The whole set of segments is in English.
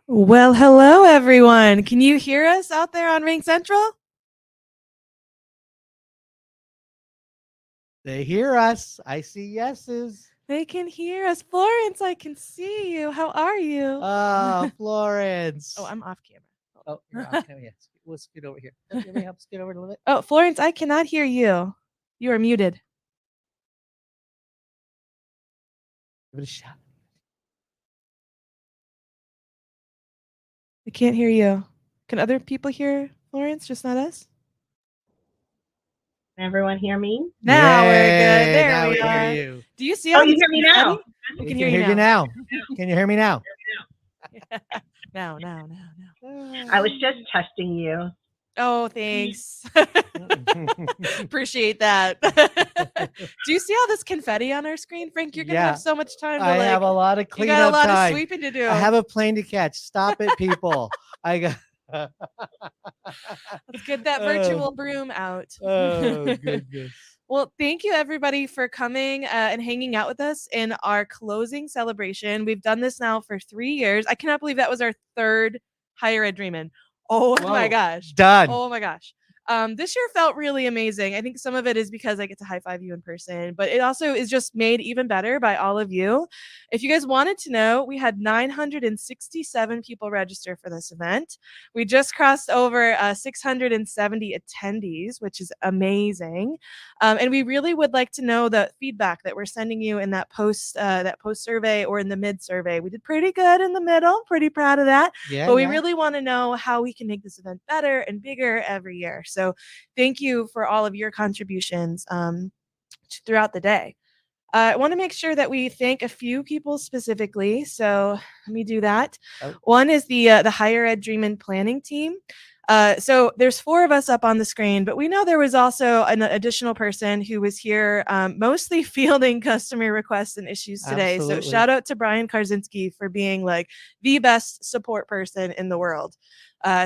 Well, hello everyone. Can you hear us out there on Ring Central? They hear us. I see yeses. They can hear us. Florence, I can see you. How are you? Florence. Oh, I'm off camera. Oh, you're off camera. Yes. We'll scoot over here. Let me help scoot over a little bit. Oh, Florence, I cannot hear you. You are muted. Give it a shot. I can't hear you. Can other people hear Florence, just not us? Can everyone hear me? Now we're good. Yay, There now we are. hear you. Do you see Oh, all you this hear me now? confetti? We can hear you now. Can you hear me now? Now. I was just testing you. Oh, thanks. Appreciate that. Do you see all this confetti on our screen, Frank? You're gonna Yeah. have so much time to I have a lot of you cleanup got a lot time. of sweeping to do. I have a plane to catch. Stop it, people. I got. Let's get that virtual broom out. Oh goodness. Well, thank you everybody for coming and hanging out with us in our closing celebration. We've done this now for 3 years. I cannot believe that was our third Higher Ed Dreamin'. Oh my Whoa. gosh. Done. Oh my gosh. This year felt really amazing. I think some of it is because I get to high five you in person, but it also is just made even better by all of you. If you guys wanted to know, we had 967 people register for this event. We just crossed over 670 attendees, which is amazing. And we really would like to know the feedback that we're sending you in that post survey or in the mid survey. We did pretty good in the middle, pretty proud of that. Yeah. But we really want to know how we can make this event better and bigger every year. So thank you for all of your contributions throughout the day. I want to make sure that we thank a few people specifically. So let me do that. Oh. One is the Higher Ed Dreamin' planning team. So there's 4 of us up on the screen, but we know there was also an additional person who was here, mostly fielding customer requests and issues today. Absolutely. So shout out to Brian Karzinski for being like the best support person in the world.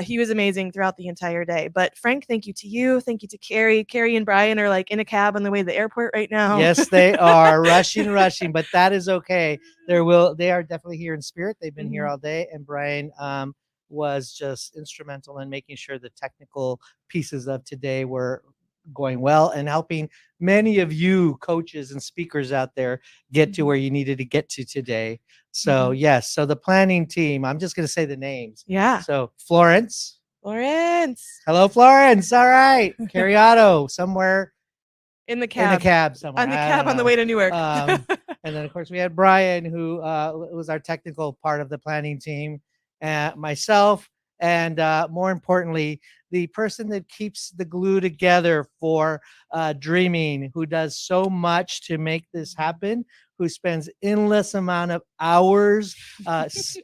He was amazing throughout the entire day. But Frank, thank you to you. Thank you to Carrie. Carrie and Brian are like in a cab on the way to the airport right now. Yes, they are rushing, but that is okay. They are definitely here in spirit. They've been here all day, and Brian was just instrumental in making sure the technical pieces of today were going well and helping many of you coaches and speakers out there get to where you needed to get to today. So yes, so the planning team, I'm just going to say the names. Yeah. So Florence. Hello, Florence. All right. Carriato somewhere in the cab. In a cab somewhere. On the cab on the way to Newark. And then of course we had Brian, who was our technical part of the planning team, myself, and more importantly, the person that keeps the glue together for Dreamin', who does so much to make this happen, who spends endless amount of hours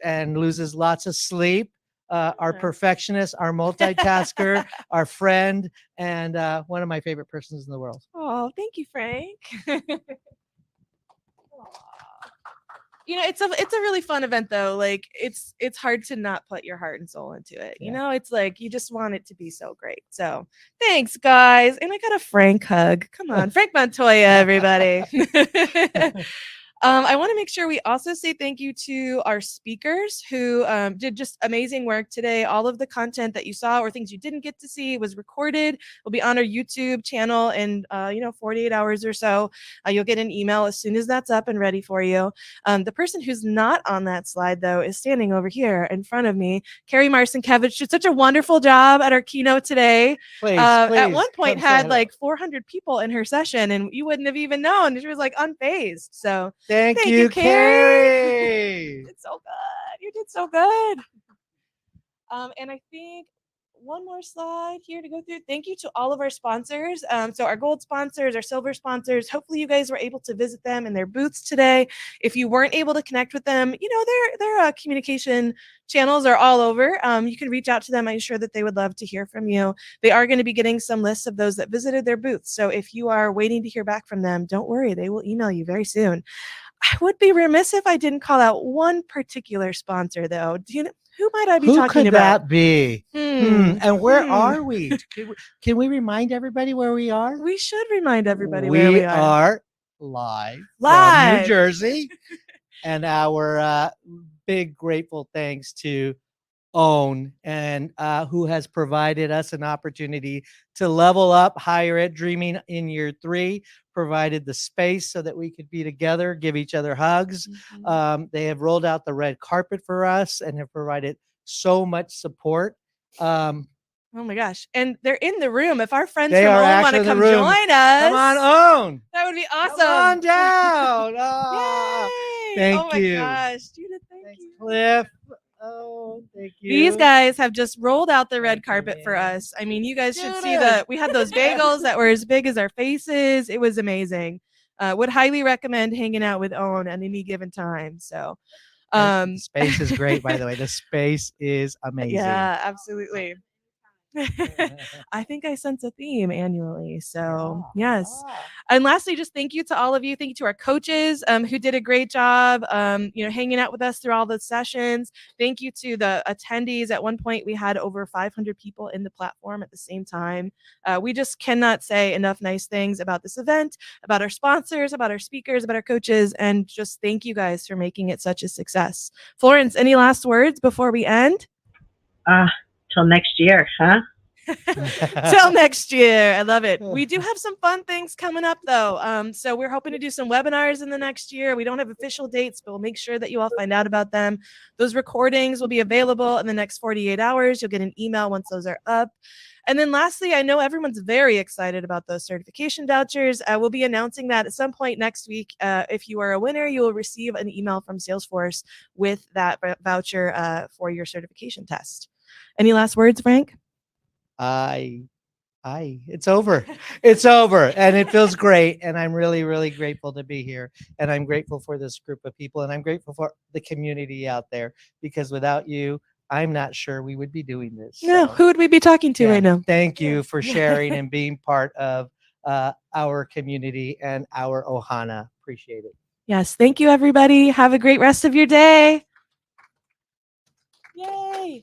and loses lots of sleep. Our perfectionist, our multitasker, our friend, and one of my favorite persons in the world. Oh, thank you, Frank. You know, it's a really fun event though. Like it's hard to not put your heart and soul into it. You know, it's like you just want it to be so great. So thanks, guys. And I got a Frank hug. Come on, Frank Montoya, everybody. I want to make sure we also say thank you to our speakers who did just amazing work today. All of the content that you saw or things you didn't get to see was recorded. Will be on our YouTube channel in 48 hours or so. You'll get an email as soon as that's up and ready for you. The person who's not on that slide though is standing over here in front of me. Carrie Marcinkevich did such a wonderful job at our keynote today. Please, at one point had like 400 people in her session and you wouldn't have even known. She was like unfazed. So Thank you, Carrie. You did so good. You did so good. And I think one more slide here to go through. Thank you to all of our sponsors. So our gold sponsors, our silver sponsors, hopefully you guys were able to visit them in their booths today. If you weren't able to connect with them, their communication channels are all over. You can reach out to them. I'm sure that they would love to hear from you. They are going to be getting some lists of those that visited their booths. So if you are waiting to hear back from them, don't worry. They will email you very soon. I would be remiss if I didn't call out one particular sponsor, though. Do you know, who might I be talking about? Who could that be? And where are we? Can we remind everybody where we are? We should remind everybody where we are live from New Jersey. And our big grateful thanks to OWN, and who has provided us an opportunity to level up higher ed Dreaming in year 3, provided the space so that we could be together, give each other hugs. They have rolled out the red carpet for us and have provided so much support. Oh my gosh. And they're in the room. If our friends They from are OWN want actually to in the come room. join us, Come on, OWN. that would be awesome. Come on down. Oh, Yay. thank Oh my you. gosh. Judith, thank Thanks, you. Cliff. Oh, thank you. These guys have just rolled out the red Thank you, carpet for man. us. I mean, you guys should see Judith. we had those bagels that were as big as our faces. It was amazing. Would highly recommend hanging out with OWN at any given time. So, The space is great, by the way. The space is amazing. yeah, absolutely. I think I sense a theme annually. So, yes. And lastly, just thank you to all of you. Thank you to our coaches who did a great job, hanging out with us through all the sessions. Thank you to the attendees. At one point, we had over 500 people in the platform at the same time. We just cannot say enough nice things about this event, about our sponsors, about our speakers, about our coaches, and just thank you guys for making it such a success. Florence, any last words before we end? Till next year, huh? Till next year. I love it. We do have some fun things coming up though. So we're hoping to do some webinars in the next year. We don't have official dates, but we'll make sure that you all find out about them. Those recordings will be available in the next 48 hours. You'll get an email once those are up. And then lastly, I know everyone's very excited about those certification vouchers. We'll be announcing that at some point next week. If you are a winner, you will receive an email from Salesforce with that voucher for your certification test. Any last words, Frank? It's over. It's over. And it feels great. And I'm really, really grateful to be here. And I'm grateful for this group of people. And I'm grateful for the community out there, because without you, I'm not sure we would be doing this. No, So, who would we be talking to right now? Thank you for sharing and being part of our community and our Ohana. Appreciate it. Yes. Thank you, everybody. Have a great rest of your day. Yay.